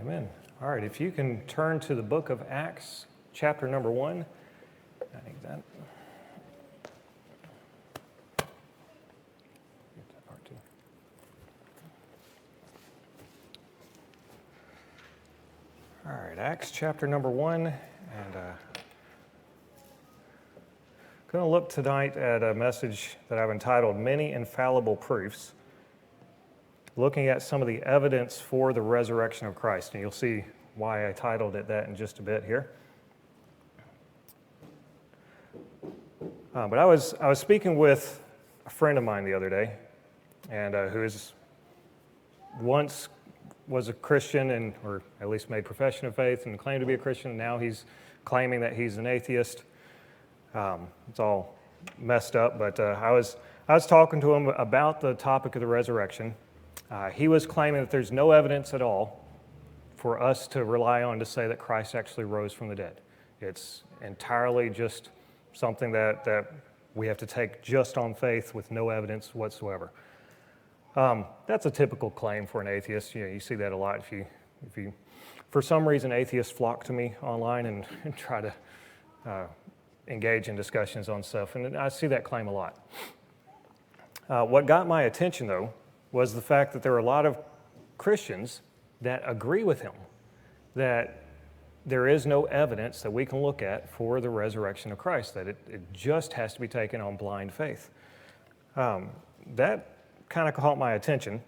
Amen. All right, if you can turn to the book of Acts, chapter number 1. I need that. Get that part too. All right, Acts chapter number 1, and going to look tonight at a message that I've entitled Many Infallible Proofs, looking at some of the evidence for the resurrection of Christ. And you'll see why I titled it that in just a bit here. But I was speaking with a friend of mine the other day, and who is once was a Christian, or at least made profession of faith and claimed to be a Christian, and now he's claiming that he's an atheist. It's all messed up, but I was talking to him about the topic of the resurrection. He was claiming that there's no evidence at all for us to rely on to say that Christ actually rose from the dead. It's entirely just something that we have to take just on faith with no evidence whatsoever. That's a typical claim for an atheist. You see that a lot. If you, for some reason, atheists flock to me online and try to engage in discussions on stuff, and I see that claim a lot. What got my attention, though, was the fact that there are a lot of Christians that agree with him that there is no evidence that we can look at for the resurrection of Christ, that it just has to be taken on blind faith. That kind of caught my attention.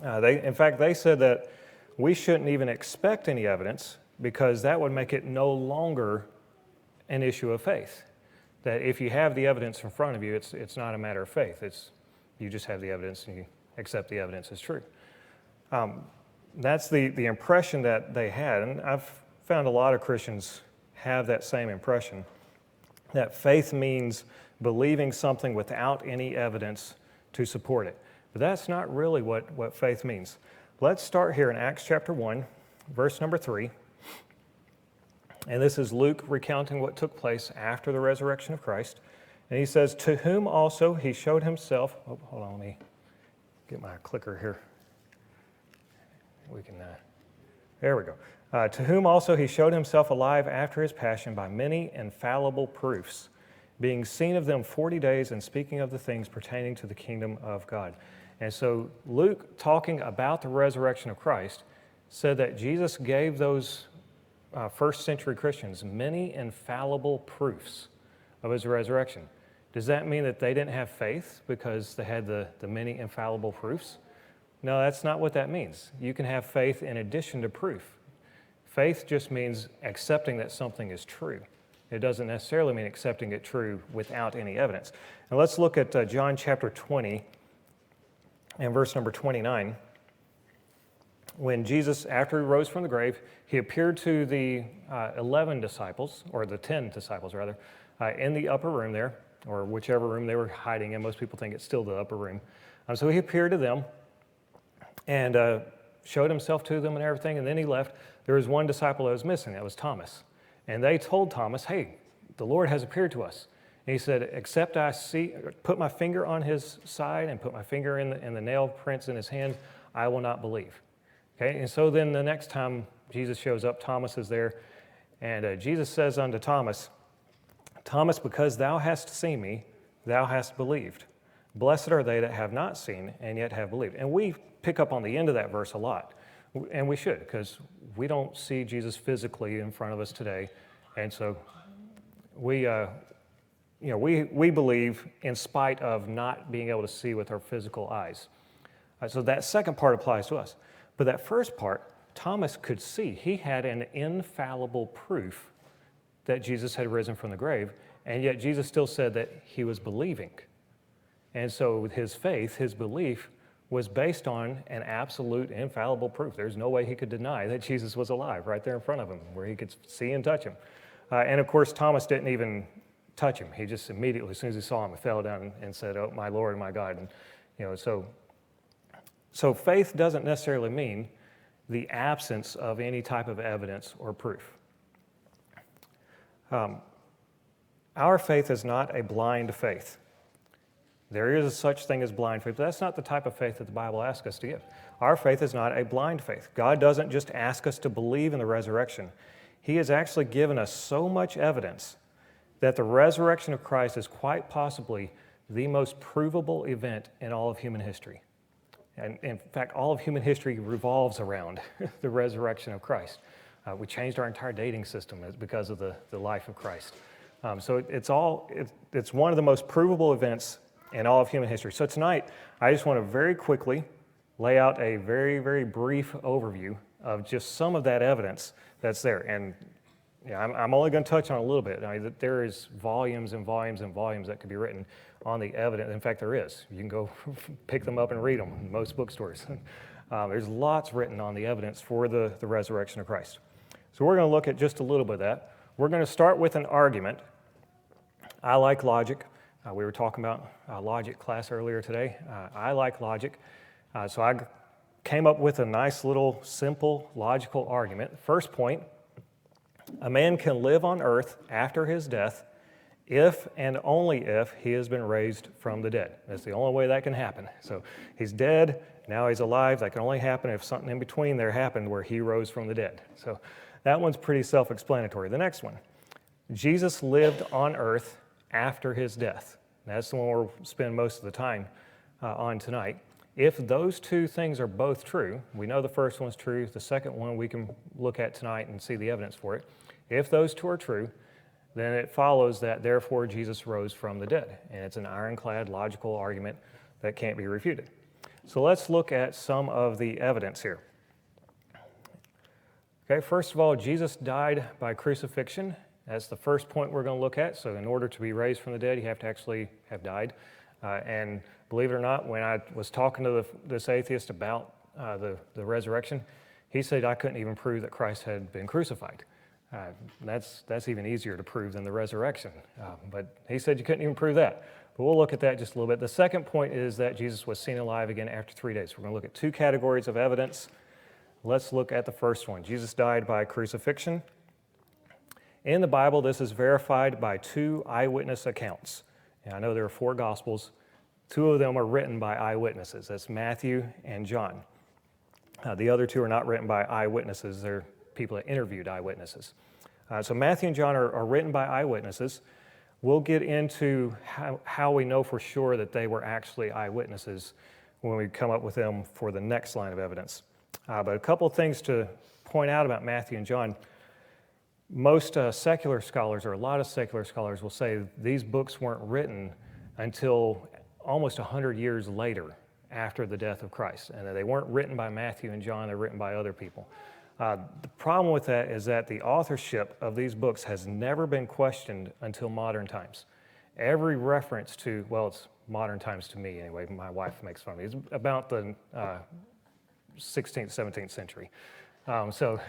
In fact, they said that we shouldn't even expect any evidence because that would make it no longer an issue of faith. That if you have the evidence in front of you, it's not a matter of faith. You just have the evidence and you accept the evidence as true. That's the impression that they had, and I've found a lot of Christians have that same impression, that faith means believing something without any evidence to support it. But that's not really what faith means. Let's start here in Acts chapter 1, verse number 3. And this is Luke recounting what took place after the resurrection of Christ. And he says, to whom also he showed himself. Oh, hold on, let me get my clicker here. We can, there we go. To whom also he showed himself alive after his passion by many infallible proofs, being seen of them 40 days and speaking of the things pertaining to the kingdom of God. And so Luke, talking about the resurrection of Christ, said that Jesus gave those first century Christians many infallible proofs of his resurrection. Does that mean that they didn't have faith because they had the many infallible proofs? No, that's not what that means. You can have faith in addition to proof. Faith just means accepting that something is true. It doesn't necessarily mean accepting it true without any evidence. And let's look at John chapter 20 and verse number 29. When Jesus, after he rose from the grave, he appeared to the 11 disciples, or the 10 disciples rather, in the upper room there, or whichever room they were hiding in. Most people think it's still the upper room. So he appeared to them and showed himself to them and everything, and then he left. There was one disciple that was missing, that was Thomas. And they told Thomas, hey, the Lord has appeared to us. And he said, except I put my finger on his side and put my finger in the nail prints in his hands, I will not believe. Okay, and so then the next time Jesus shows up, Thomas is there, and Jesus says unto Thomas, Thomas, because thou hast seen me, thou hast believed. Blessed are they that have not seen and yet have believed. And we pick up on the end of that verse a lot, and we should, because we don't see Jesus physically in front of us today, and so we believe in spite of not being able to see with our physical eyes. So that second part applies to us. But that first part, Thomas could see. He had an infallible proof that Jesus had risen from the grave, and yet Jesus still said that he was believing. And so his faith, his belief, was based on an absolute infallible proof. There's no way he could deny that Jesus was alive right there in front of him, where he could see and touch him. And of course, Thomas didn't even touch him. He just immediately, as soon as he saw him, he fell down and said, oh, my Lord and my God. And, So faith doesn't necessarily mean the absence of any type of evidence or proof. Our faith is not a blind faith. There is such thing as blind faith, but that's not the type of faith that the Bible asks us to give. our faith is not a blind faith. God doesn't just ask us to believe in the resurrection. He has actually given us so much evidence that the resurrection of Christ is quite possibly the most provable event in all of human history. And in fact, all of human history revolves around the resurrection of Christ. We changed our entire dating system because of the life of Christ. So it's one of the most provable events in all of human history. So tonight, I just want to very quickly lay out a very, very brief overview of just some of that evidence that's there. And I'm only going to touch on a little bit. I mean, there is volumes and volumes and volumes that could be written on the evidence. In fact, there is. You can go pick them up and read them in most bookstores. There's lots written on the evidence for the resurrection of Christ. So we're going to look at just a little bit of that. We're going to start with an argument. I like logic. We were talking about logic class earlier today. I like logic. So I came up with a nice little simple logical argument. First point, a man can live on earth after his death if and only if he has been raised from the dead. That's the only way that can happen. So he's dead, now he's alive. That can only happen if something in between there happened where he rose from the dead. So that one's pretty self-explanatory. The next one, Jesus lived on earth after his death. That's the one we'll spend most of the time on tonight. If those two things are both true, we know the first one's true, the second one we can look at tonight and see the evidence for it. If those two are true, then it follows that therefore Jesus rose from the dead. And it's an ironclad logical argument that can't be refuted. So let's look at some of the evidence here. Okay, first of all, Jesus died by crucifixion. That's the first point we're going to look at. So in order to be raised from the dead, you have to actually have died. And believe it or not, when I was talking to this atheist about the resurrection, he said I couldn't even prove that Christ had been crucified. That's even easier to prove than the resurrection. But he said you couldn't even prove that. But we'll look at that just a little bit. The second point is that Jesus was seen alive again after 3 days. We're going to look at two categories of evidence. Let's look at the first one. Jesus died by crucifixion. In the Bible, this is verified by two eyewitness accounts. And I know there are 4 Gospels. 2 of them are written by eyewitnesses. That's Matthew and John. The other 2 are not written by eyewitnesses. They're people that interviewed eyewitnesses. So Matthew and John are written by eyewitnesses. We'll get into how we know for sure that they were actually eyewitnesses when we come up with them for the next line of evidence. But a couple of things to point out about Matthew and John. Most secular scholars, or a lot of secular scholars, will say these books weren't written until almost 100 years later after the death of Christ, and that they weren't written by Matthew and John, they're written by other people. The problem with that is that the authorship of these books has never been questioned until modern times. Every reference to, well, it's modern times to me anyway, my wife makes fun of me, it's about the 16th, 17th century. So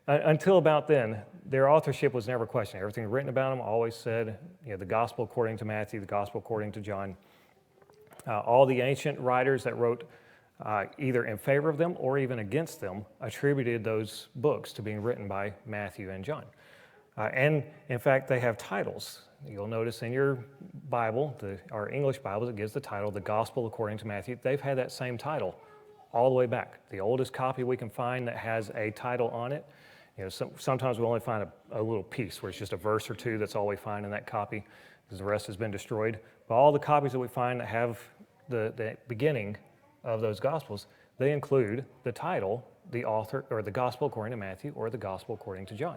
until about then, their authorship was never questioned. Everything written about them always said, the gospel according to Matthew, the gospel according to John. All the ancient writers that wrote either in favor of them or even against them attributed those books to being written by Matthew and John. And in fact, they have titles. You'll notice in your Bible, our English Bibles, it gives the title, The Gospel According to Matthew. They've had that same title all the way back. The oldest copy we can find that has a title on it, sometimes we only find a little piece where it's just a verse or two, that's all we find in that copy, because the rest has been destroyed. But all the copies that we find that have the beginning of those Gospels, they include the title, the author, or the Gospel according to Matthew, or the Gospel according to John.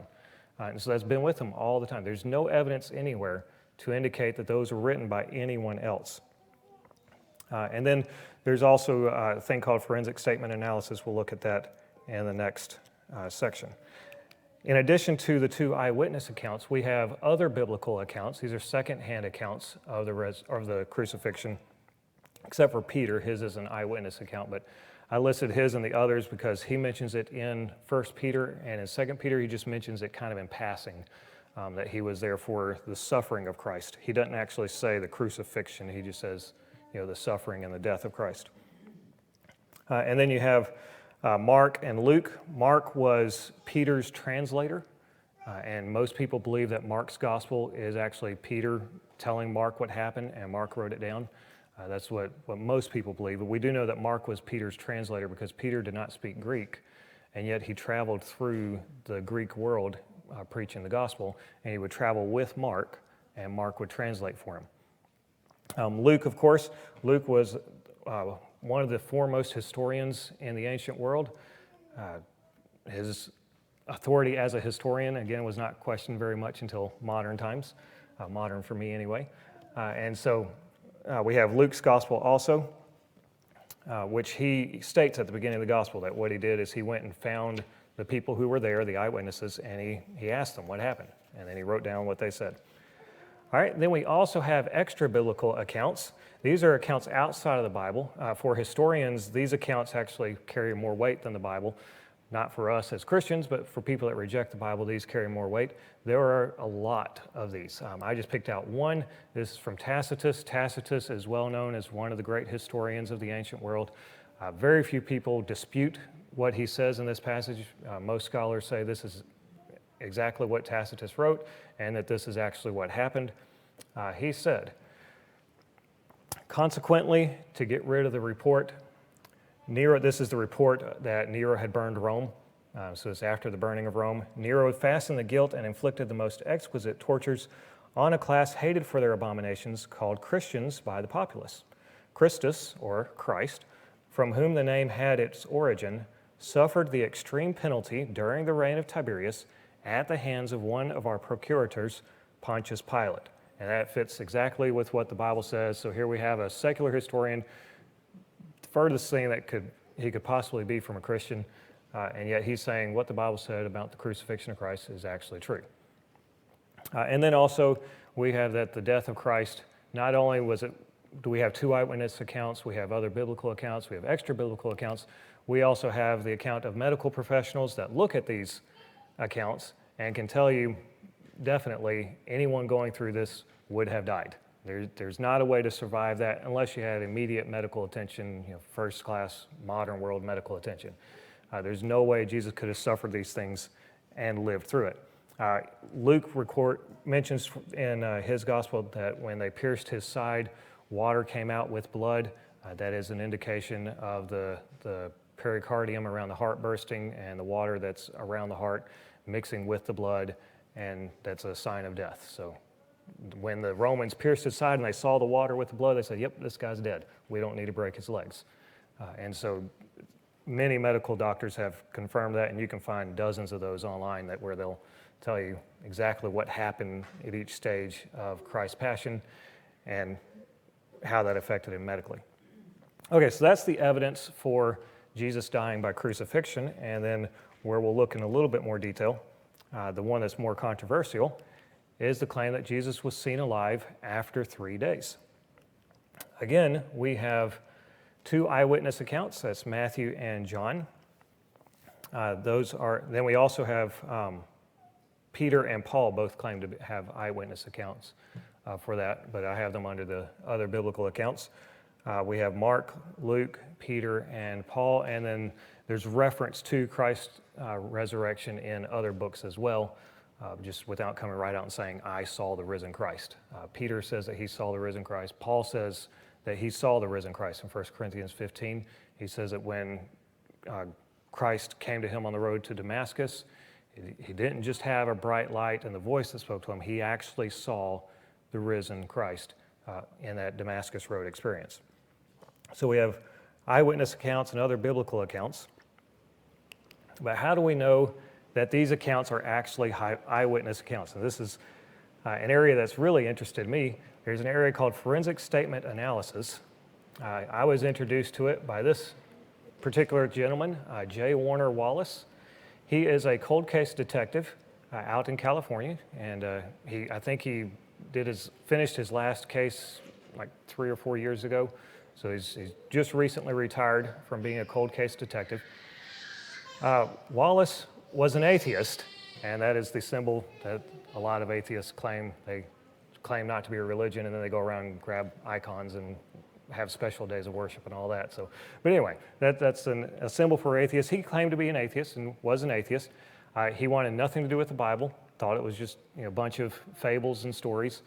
And so that's been with them all the time. There's no evidence anywhere to indicate that those were written by anyone else. And then there's also a thing called forensic statement analysis. We'll look at that in the next section. In addition to the 2 eyewitness accounts, we have other biblical accounts. These are second-hand accounts of the crucifixion, except for Peter. His is an eyewitness account, but I listed his and the others because he mentions it in 1 Peter, and in 2 Peter he just mentions it kind of in passing, that he was there for the suffering of Christ. He doesn't actually say the crucifixion, he just says the suffering and the death of Christ. And then you have Mark and Luke. Mark was Peter's translator, and most people believe that Mark's gospel is actually Peter telling Mark what happened, and Mark wrote it down. That's what most people believe. But we do know that Mark was Peter's translator because Peter did not speak Greek, and yet he traveled through the Greek world preaching the gospel, and he would travel with Mark, and Mark would translate for him. Luke, of course, Luke was one of the foremost historians in the ancient world. His authority as a historian, again, was not questioned very much until modern times, modern for me anyway. And so we have Luke's gospel also, which he states at the beginning of the gospel that what he did is he went and found the people who were there, the eyewitnesses, and he asked them what happened, and then he wrote down what they said. All right, then we also have extra biblical accounts. These are accounts outside of the Bible. For historians, these accounts actually carry more weight than the Bible. Not for us as Christians, but for people that reject the Bible, these carry more weight. There are a lot of these. I just picked out one. This is from Tacitus. Tacitus is well known as one of the great historians of the ancient world. Very few people dispute what he says in this passage. Most scholars say this is exactly what Tacitus wrote and that this is actually what happened. He said, consequently, to get rid of the report, Nero, this is the report that Nero had burned Rome, so it's after the burning of Rome. Nero fastened the guilt and inflicted the most exquisite tortures on a class hated for their abominations called Christians by the populace. Christus, or Christ, from whom the name had its origin, suffered the extreme penalty during the reign of Tiberius at the hands of one of our procurators, Pontius Pilate. And that fits exactly with what the Bible says. So here we have a secular historian, the furthest thing that he could possibly be from a Christian, and yet he's saying what the Bible said about the crucifixion of Christ is actually true. And then also we have that the death of Christ, not only do we have two eyewitness accounts, we have other biblical accounts, we have extra biblical accounts, we also have the account of medical professionals that look at these accounts and can tell you definitely anyone going through this would have died. There's not a way to survive that unless you had immediate medical attention, first class modern world medical attention. There's no way Jesus could have suffered these things and lived through it. Luke mentions in his gospel that when they pierced his side, water came out with blood. That is an indication of the pericardium around the heart bursting and the water that's around the heart mixing with the blood, and that's a sign of death. So when the Romans pierced his side and they saw the water with the blood, they said, yep, this guy's dead. We don't need to break his legs. And so many medical doctors have confirmed that, and you can find dozens of those online where they'll tell you exactly what happened at each stage of Christ's passion and how that affected him medically. Okay, so that's the evidence for Jesus dying by crucifixion, and then where we'll look in a little bit more detail, the one that's more controversial is the claim that Jesus was seen alive after 3 days. Again, we have two eyewitness accounts, that's Matthew and John. Then we also have Peter and Paul both claim to have eyewitness accounts for that, but I have them under the other biblical accounts. We have Mark, Luke, Peter, and Paul, and then there's reference to Christ's resurrection in other books as well, just without coming right out and saying, I saw the risen Christ. Peter says that he saw the risen Christ. Paul says that he saw the risen Christ in 1 Corinthians 15. He says that when Christ came to him on the road to Damascus, he didn't just have a bright light and the voice that spoke to him, he actually saw the risen Christ in that Damascus Road experience. So we have eyewitness accounts and other biblical accounts. But how do we know that these accounts are actually eyewitness accounts? And this is an area that's really interested me. There's an area called forensic statement analysis. I was introduced to it by this particular gentleman, J. Warner Wallace. He is a cold case detective out in California, and I think he finished his last case like 3 or 4 years ago. So he's just recently retired from being a cold case detective. Wallace was an atheist, and that is the symbol that a lot of atheists claim. They claim not to be a religion, and then they go around and grab icons and have special days of worship and all that. So, but anyway, that's a symbol for atheists. He claimed to be an atheist and was an atheist. He wanted nothing to do with the Bible, thought it was just a bunch of fables and stories.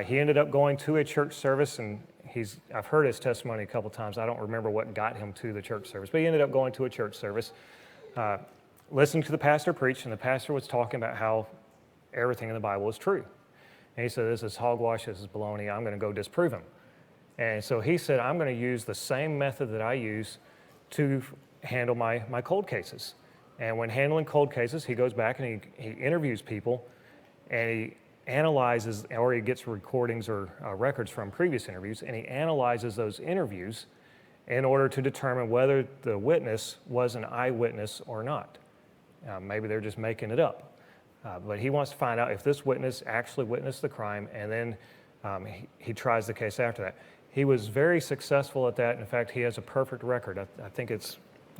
He ended up going to a church service, and I've heard his testimony a couple times. I don't remember what got him to the church service, but he ended up going to a church service, listening to the pastor preach, and the pastor was talking about how everything in the Bible is true. And he said, this is hogwash, this is baloney, I'm going to go disprove him. And so he said, I'm going to use the same method that I use to handle my cold cases. And when handling cold cases, he goes back and he interviews people, and he analyzes, or he gets recordings or records from previous interviews, and he analyzes those interviews in order to determine whether the witness was an eyewitness or not. Maybe they're just making it up. But he wants to find out if this witness actually witnessed the crime, and then he tries the case after that. He was very successful at that. In fact, he has a perfect record. I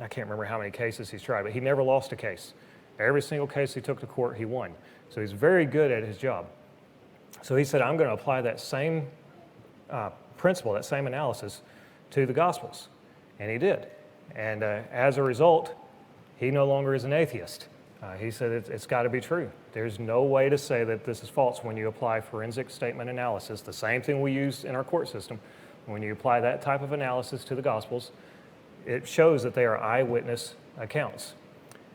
can't remember how many cases he's tried, but he never lost a case. Every single case he took to court, he won. So he's very good at his job. So he said, I'm going to apply that same principle, that same analysis to the Gospels. And he did. And as a result, he no longer is an atheist. He said it's got to be true. There's no way to say that this is false when you apply forensic statement analysis, the same thing we use in our court system. When you apply that type of analysis to the Gospels, it shows that they are eyewitness accounts.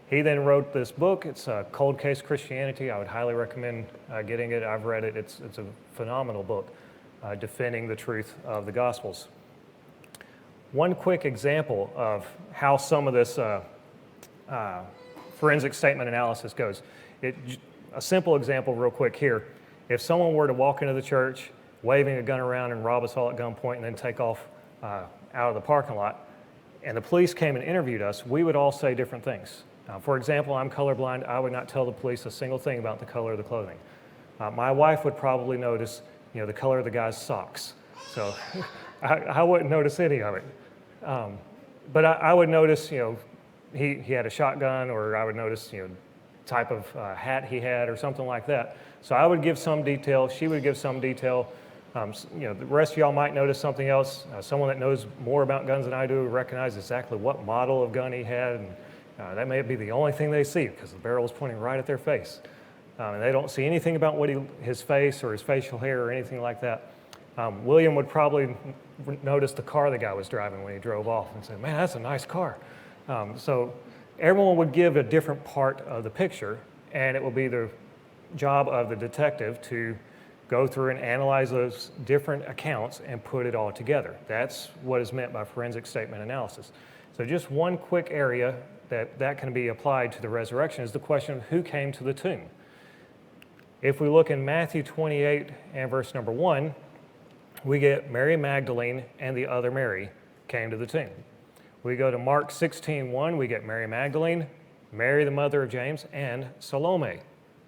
He then wrote this book. It's Cold Case Christianity. I would highly recommend getting it. I've read it. It's a phenomenal book defending the truth of the Gospels. One quick example of how some of this forensic statement analysis goes. A simple example real quick here. If someone were to walk into the church waving a gun around and rob us all at gunpoint and then take off out of the parking lot, and the police came and interviewed us, we would all say different things. For example, I'm colorblind. I would not tell the police a single thing about the color of the clothing. My wife would probably notice, the color of the guy's socks. So I wouldn't notice any of it. But I would notice, he had a shotgun, or I would notice, type of hat he had or something like that. So I would give some detail, she would give some detail. The rest of y'all might notice something else. Someone that knows more about guns than I do would recognize exactly what model of gun he had, and that may be the only thing they see because the barrel is pointing right at their face. And they don't see anything about his face or his facial hair or anything like that. William would probably notice the car the guy was driving when he drove off and say, man, that's a nice car. So everyone would give a different part of the picture, and it will be the job of the detective to go through and analyze those different accounts and put it all together. That's what is meant by forensic statement analysis. So just one quick area that can be applied to the resurrection is the question of who came to the tomb. If we look in Matthew 28 and verse number 1, we get Mary Magdalene and the other Mary came to the tomb. We go to Mark 16:1, we get Mary Magdalene, Mary the mother of James, and Salome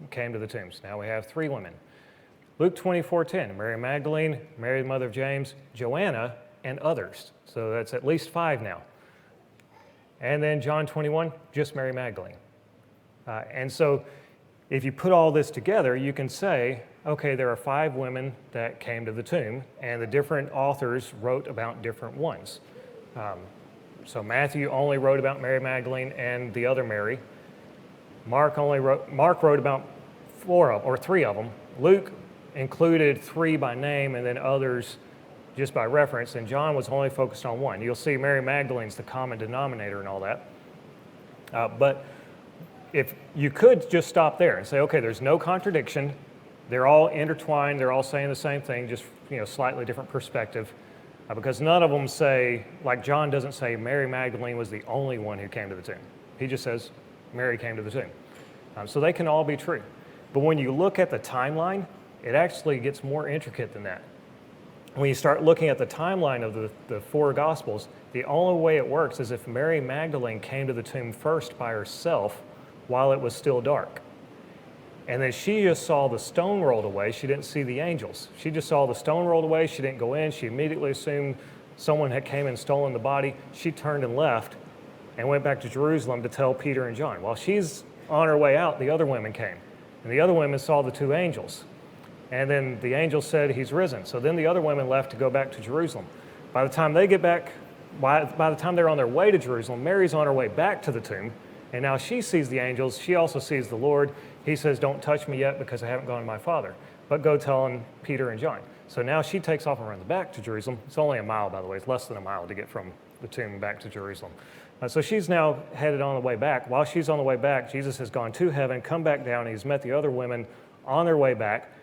came to the tombs. Now we have 3 women. Luke 24:10, Mary Magdalene, Mary the mother of James, Joanna, and others. So that's at least 5 now. And then John 21, just Mary Magdalene. And so if you put all this together, you can say, okay, there are 5 women that came to the tomb, and the different authors wrote about different ones. So Matthew only wrote about Mary Magdalene and the other Mary. Mark wrote about 3 of them. Luke included 3 by name and then others just by reference, and John was only focused on 1. You'll see Mary Magdalene's the common denominator and all that. But if you could just stop there and say, okay, there's no contradiction. They're all intertwined. They're all saying the same thing, just slightly different perspective. Because none of them say, like John doesn't say Mary Magdalene was the only one who came to the tomb. He just says Mary came to the tomb. So they can all be true. But when you look at the timeline, it actually gets more intricate than that. When you start looking at the timeline of the 4 Gospels, the only way it works is if Mary Magdalene came to the tomb first by herself while it was still dark. And then she just saw the stone rolled away. She didn't see the angels. She just saw the stone rolled away. She didn't go in. She immediately assumed someone had came and stolen the body. She turned and left and went back to Jerusalem to tell Peter and John. While she's on her way out, the other women came. And the other women saw the 2 angels. And then the angel said, he's risen. So then the other women left to go back to Jerusalem. By the time they get back, by the time they're on their way to Jerusalem, Mary's on her way back to the tomb. And now she sees the angels. She also sees the Lord. He says, don't touch me yet because I haven't gone to my Father. but go telling Peter and John. So now she takes off and runs back to Jerusalem. It's only a mile, by the way. It's less than a mile to get from the tomb back to Jerusalem. So she's now headed on the way back. While she's on the way back, Jesus has gone to heaven, come back down. He's met the other women on their way back.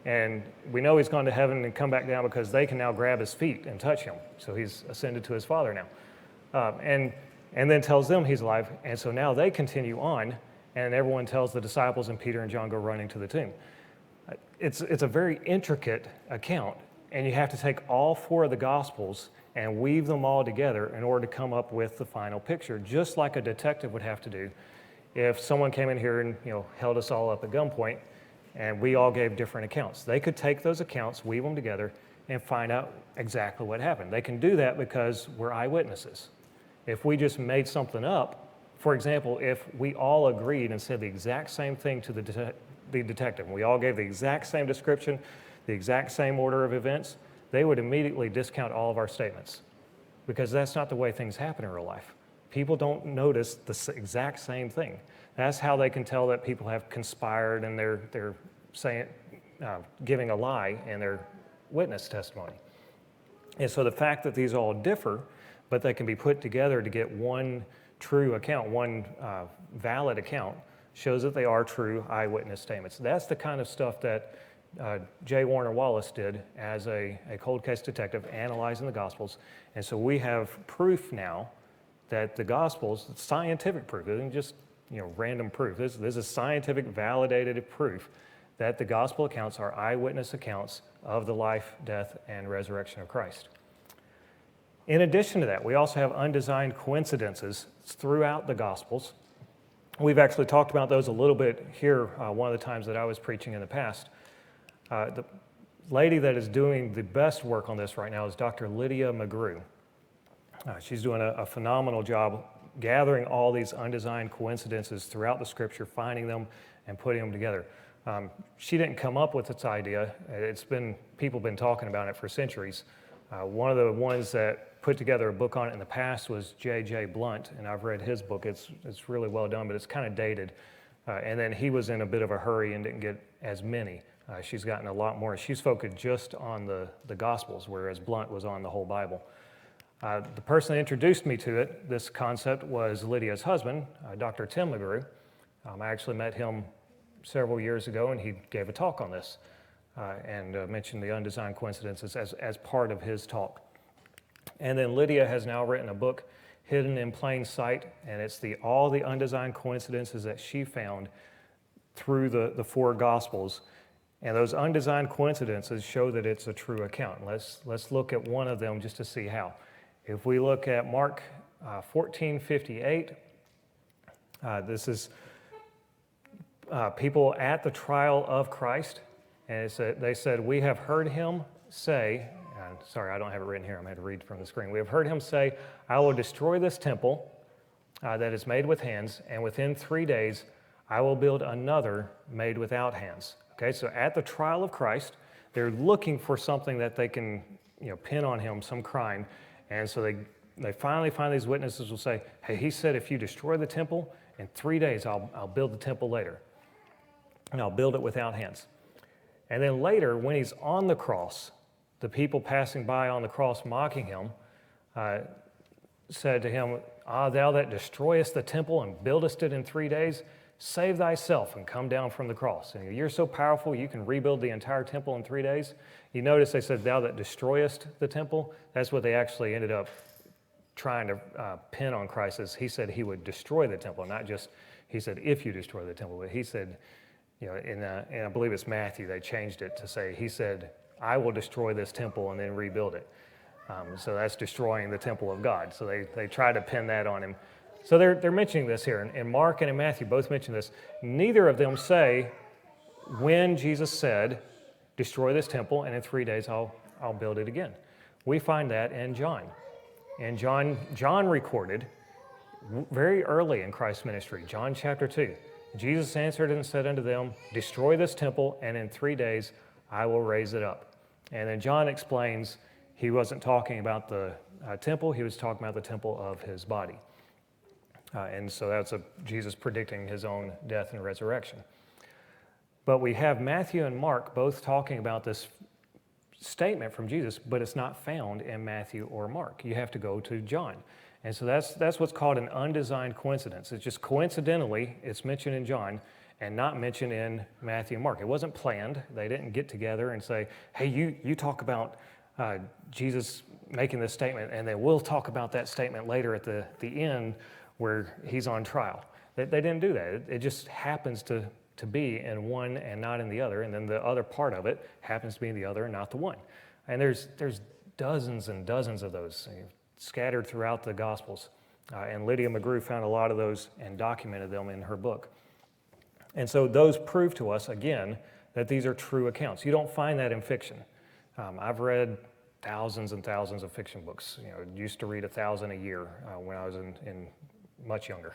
And we know he's gone to heaven and come back down because they can now grab his feet and touch him. So he's ascended to his Father now. And then tells them he's alive. And so now they continue on, and everyone tells the disciples, and Peter and John go running to the tomb. It's a very intricate account, and you have to take all four of the Gospels and weave them all together in order to come up with the final picture, just like a detective would have to do if someone came in here and held us all up at gunpoint and we all gave different accounts. They could take those accounts, weave them together, and find out exactly what happened. They can do that because we're eyewitnesses. If we just made something up, for example, if we all agreed and said the exact same thing to the detective, we all gave the exact same description, the exact same order of events, they would immediately discount all of our statements because that's not the way things happen in real life. People don't notice the exact same thing. That's how they can tell that people have conspired and they're saying, giving a lie in their witness testimony. And so the fact that these all differ, but they can be put together to get one true account, one valid account, shows that they are true eyewitness statements. That's the kind of stuff that J. Warner Wallace did as a cold case detective analyzing the Gospels. And so we have proof now that the Gospels, scientific proof, it isn't just random proof. This is scientific validated proof that the Gospel accounts are eyewitness accounts of the life, death, and resurrection of Christ. In addition to that, we also have undesigned coincidences throughout the Gospels. We've actually talked about those a little bit here one of the times that I was preaching in the past. The lady that is doing the best work on this right now is Dr. Lydia McGrew. She's doing a phenomenal job gathering all these undesigned coincidences throughout the Scripture, finding them and putting them together. She didn't come up with this idea. People have been talking about it for centuries. One of the ones that put together a book on it in the past was J.J. Blunt, and I've read his book. It's really well done, but it's kind of dated. And then he was in a bit of a hurry and didn't get as many. She's gotten a lot more. She's focused just on the Gospels, whereas Blunt was on the whole Bible. The person that introduced me to this concept, was Lydia's husband, Dr. Tim McGrew. I actually met him several years ago, and he gave a talk on this and mentioned the undesigned coincidences as part of his talk. And then Lydia has now written a book, Hidden in Plain Sight, and it's all the undesigned coincidences that she found through the four Gospels. And those undesigned coincidences show that it's a true account. Let's look at one of them just to see how. If we look at Mark 14:58, this is people at the trial of Christ, and they said, "We have heard him say," sorry, I don't have it written here, I'm going to read from the screen. "We have heard him say, I will destroy this temple that is made with hands, and within 3 days I will build another made without hands." Okay, so at the trial of Christ, they're looking for something that they can pin on him, some crime. And so they finally find these witnesses will say, "Hey, he said if you destroy the temple, in 3 days I'll build the temple later. And I'll build it without hands." And then later, when he's on the cross, the people passing by on the cross mocking him said to him, "Ah, thou that destroyest the temple and buildest it in 3 days, save thyself and come down from the cross. And you're so powerful, you can rebuild the entire temple in 3 days." You notice they said, "Thou that destroyest the temple." That's what they actually ended up trying to pin on Christ, as he said he would destroy the temple, not just he said, "If you destroy the temple," but he said, and I believe it's Matthew, they changed it to say, he said, "I will destroy this temple and then rebuild it." So that's destroying the temple of God. So they try to pin that on him. So they're mentioning this here, and Mark and in Matthew both mention this. Neither of them say when Jesus said, "Destroy this temple, and in 3 days I'll build it again." We find that in John. And John recorded very early in Christ's ministry, John chapter 2. Jesus answered and said unto them, "Destroy this temple, and in 3 days I will raise it up." And then John explains he wasn't talking about the temple, he was talking about the temple of his body. And so that's Jesus predicting his own death and resurrection. But we have Matthew and Mark both talking about this statement from Jesus, but it's not found in Matthew or Mark. You have to go to John. And so that's what's called an undesigned coincidence. It's just coincidentally, it's mentioned in John and not mentioned in Matthew and Mark. It wasn't planned. They didn't get together and say, hey, you talk about Jesus making this statement, and then we'll talk about that statement later at the end where he's on trial. They didn't do that. It just happens to be in one and not in the other, and then the other part of it happens to be in the other and not the one. And there's dozens and dozens of those scattered throughout the Gospels. And Lydia McGrew found a lot of those and documented them in her book. And so those prove to us, again, that these are true accounts. You don't find that in fiction. I've read thousands and thousands of fiction books. Used to read 1,000 a year when I was in much younger.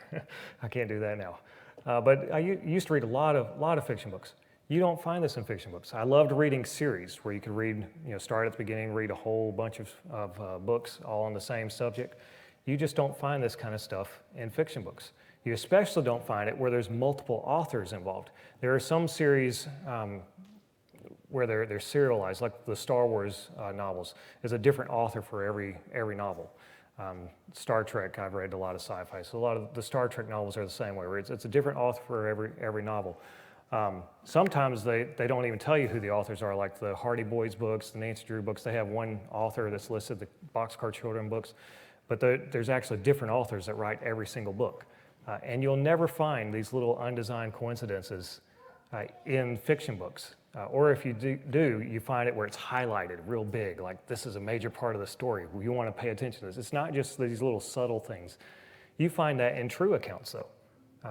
I can't do that now. But I used to read a lot of fiction books. You don't find this in fiction books. I loved reading series where you could read, start at the beginning, read a whole bunch of books all on the same subject. You just don't find this kind of stuff in fiction books. You especially don't find it where there's multiple authors involved. There are some series where they're serialized, like the Star Wars novels. There's a different author for every novel. Star Trek, I've read a lot of sci-fi, so a lot of the Star Trek novels are the same way, where it's a different author for every novel. Sometimes they don't even tell you who the authors are, like the Hardy Boys books, the Nancy Drew books. They have one author that's listed, the Boxcar Children books, but there's actually different authors that write every single book. And you'll never find these little undesigned coincidences in fiction books. Or if you do, you find it where it's highlighted real big, like this is a major part of the story. You want to pay attention to this. It's not just these little subtle things. You find that in true accounts, though.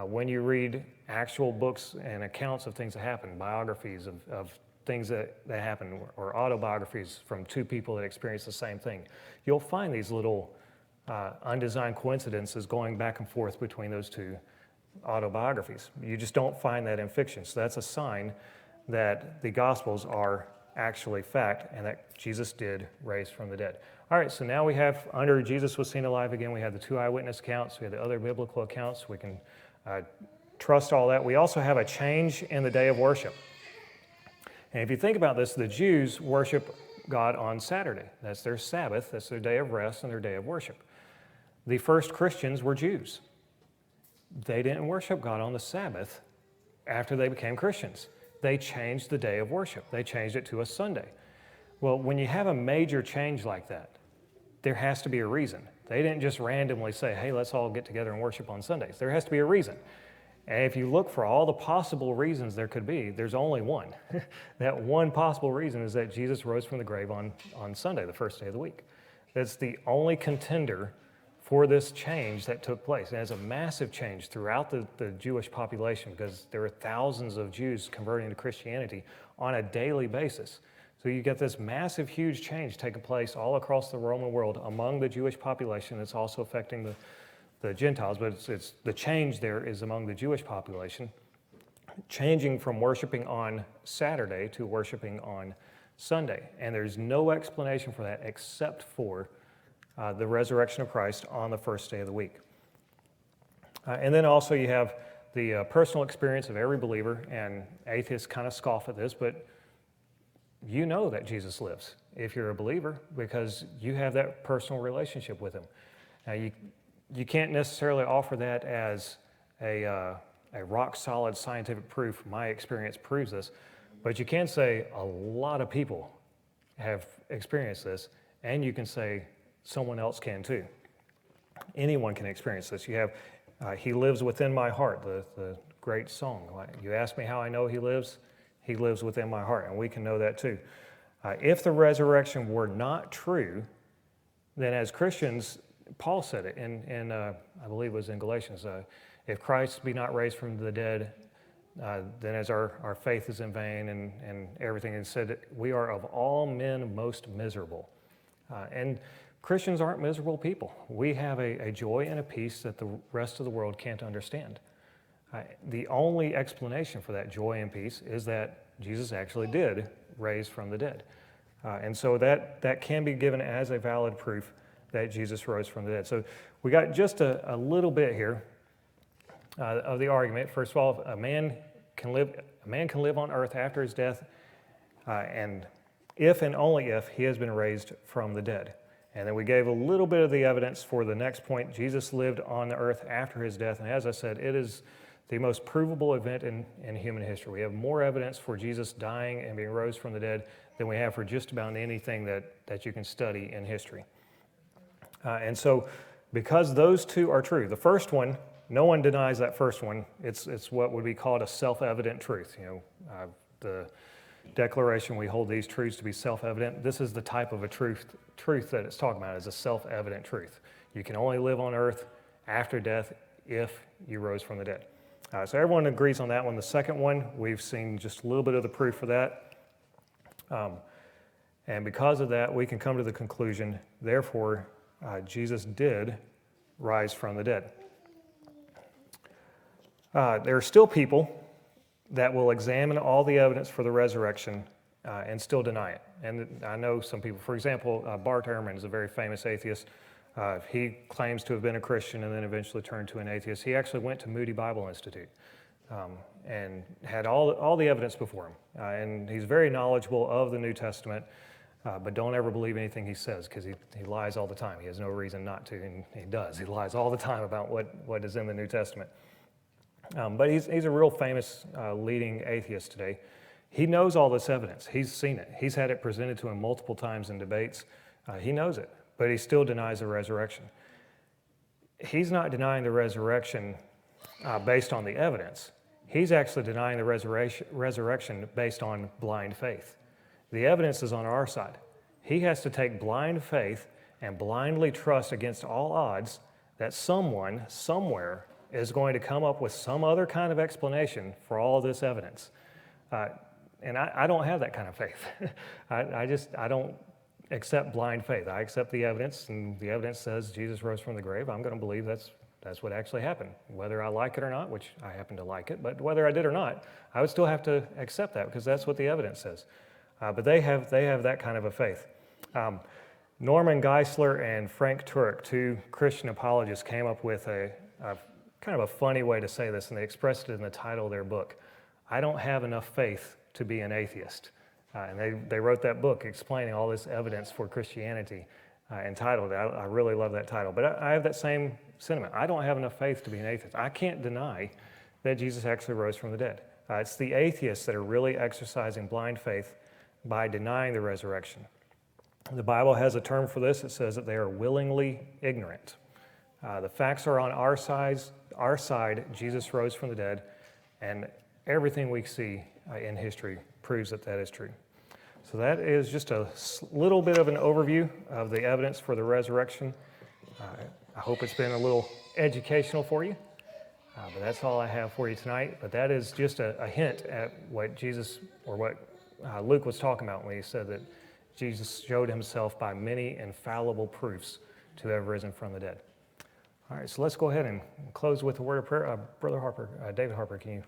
When you read actual books and accounts of things that happen, biographies of things that happen, or autobiographies from two people that experience the same thing, you'll find these little undesigned coincidences going back and forth between those two autobiographies. You just don't find that in fiction. So that's a sign that the Gospels are actually fact and that Jesus did raise from the dead. All right, so now we have, under Jesus was seen alive again, we have the two eyewitness accounts, we have the other biblical accounts, we can trust all that. We also have a change in the day of worship. And if you think about this, the Jews worship God on Saturday. That's their Sabbath, that's their day of rest and their day of worship. The first Christians were Jews. They didn't worship God on the Sabbath after they became Christians. They changed the day of worship. They changed it to a Sunday. Well, when you have a major change like that, there has to be a reason. They didn't just randomly say, hey, let's all get together and worship on Sundays. There has to be a reason. And if you look for all the possible reasons there could be, there's only one. That one possible reason is that Jesus rose from the grave on Sunday, the first day of the week. That's the only contender for this change that took place. And it's a massive change throughout the Jewish population because there were thousands of Jews converting to Christianity on a daily basis. So you get this massive, huge change taking place all across the Roman world among the Jewish population. It's also affecting the Gentiles, but it's the change there is among the Jewish population, changing from worshiping on Saturday to worshiping on Sunday. And there's no explanation for that except for the resurrection of Christ on the first day of the week. And then also you have the personal experience of every believer, and atheists kind of scoff at this, but you know that Jesus lives if you're a believer because you have that personal relationship with him. Now, you can't necessarily offer that as a rock-solid scientific proof. My experience proves this, but you can say a lot of people have experienced this, and you can say someone else can too. Anyone can experience this. You have, he lives within my heart, the great song. You ask me how I know he lives within my heart, and we can know that too. If the resurrection were not true, then as Christians, Paul said it in I believe it was in Galatians, if Christ be not raised from the dead, then as our faith is in vain and everything, and said that we are of all men most miserable. And Christians aren't miserable people. We have a joy and a peace that the rest of the world can't understand. The only explanation for that joy and peace is that Jesus actually did raise from the dead. And so that can be given as a valid proof that Jesus rose from the dead. So we got just a little bit here of the argument. First of all, a man a man can live on earth after his death, and if and only if he has been raised from the dead. And then we gave a little bit of the evidence for the next point. Jesus lived on the earth after his death, and as I said, it is the most provable event in human history. We have more evidence for Jesus dying and being rose from the dead than we have for just about anything that you can study in history. And so, because those two are true, the first one, no one denies that first one. It's what would be called a self-evident truth. The declaration, we hold these truths to be self-evident. This is the type of a truth that it's talking about, is a self-evident truth. You can only live on earth after death if you rose from the dead. So everyone agrees on that one. The second one, we've seen just a little bit of the proof for that. And because of that, we can come to the conclusion, therefore, Jesus did rise from the dead. There are still people that will examine all the evidence for the resurrection and still deny it. And I know some people, for example, Bart Ehrman is a very famous atheist. He claims to have been a Christian and then eventually turned to an atheist. He actually went to Moody Bible Institute and had all the evidence before him. And he's very knowledgeable of the New Testament, but don't ever believe anything he says, because he lies all the time. He has no reason not to, and he does. He lies all the time about what is in the New Testament. But he's a real famous leading atheist today. He knows all this evidence. He's seen it. He's had it presented to him multiple times in debates. He knows it, but he still denies the resurrection. He's not denying the resurrection based on the evidence. He's actually denying the resurrection based on blind faith. The evidence is on our side. He has to take blind faith and blindly trust against all odds that someone, somewhere, is going to come up with some other kind of explanation for all this evidence. And I don't have that kind of faith. I don't accept blind faith. I accept the evidence, and the evidence says Jesus rose from the grave. I'm going to believe that's what actually happened. Whether I like it or not, which I happen to like it, but whether I did or not, I would still have to accept that because that's what the evidence says. But they have that kind of a faith. Norman Geisler and Frank Turek, two Christian apologists, came up with a kind of a funny way to say this, and they expressed it in the title of their book. I don't have enough faith to be an atheist. And they wrote that book explaining all this evidence for Christianity, entitled, I really love that title, but I have that same sentiment. I don't have enough faith to be an atheist. I can't deny that Jesus actually rose from the dead. It's the atheists that are really exercising blind faith by denying the resurrection. The Bible has a term for this. It says that they are willingly ignorant. The facts are on our side. Jesus rose from the dead, and everything we see in history proves that is true. So that is just a little bit of an overview of the evidence for the resurrection. I hope it's been a little educational for you, but that's all I have for you tonight. But that is just a hint at what Jesus, or what Luke was talking about when he said that Jesus showed himself by many infallible proofs to have risen from the dead. All right, so let's go ahead and close with a word of prayer. Brother Harper, David Harper, can you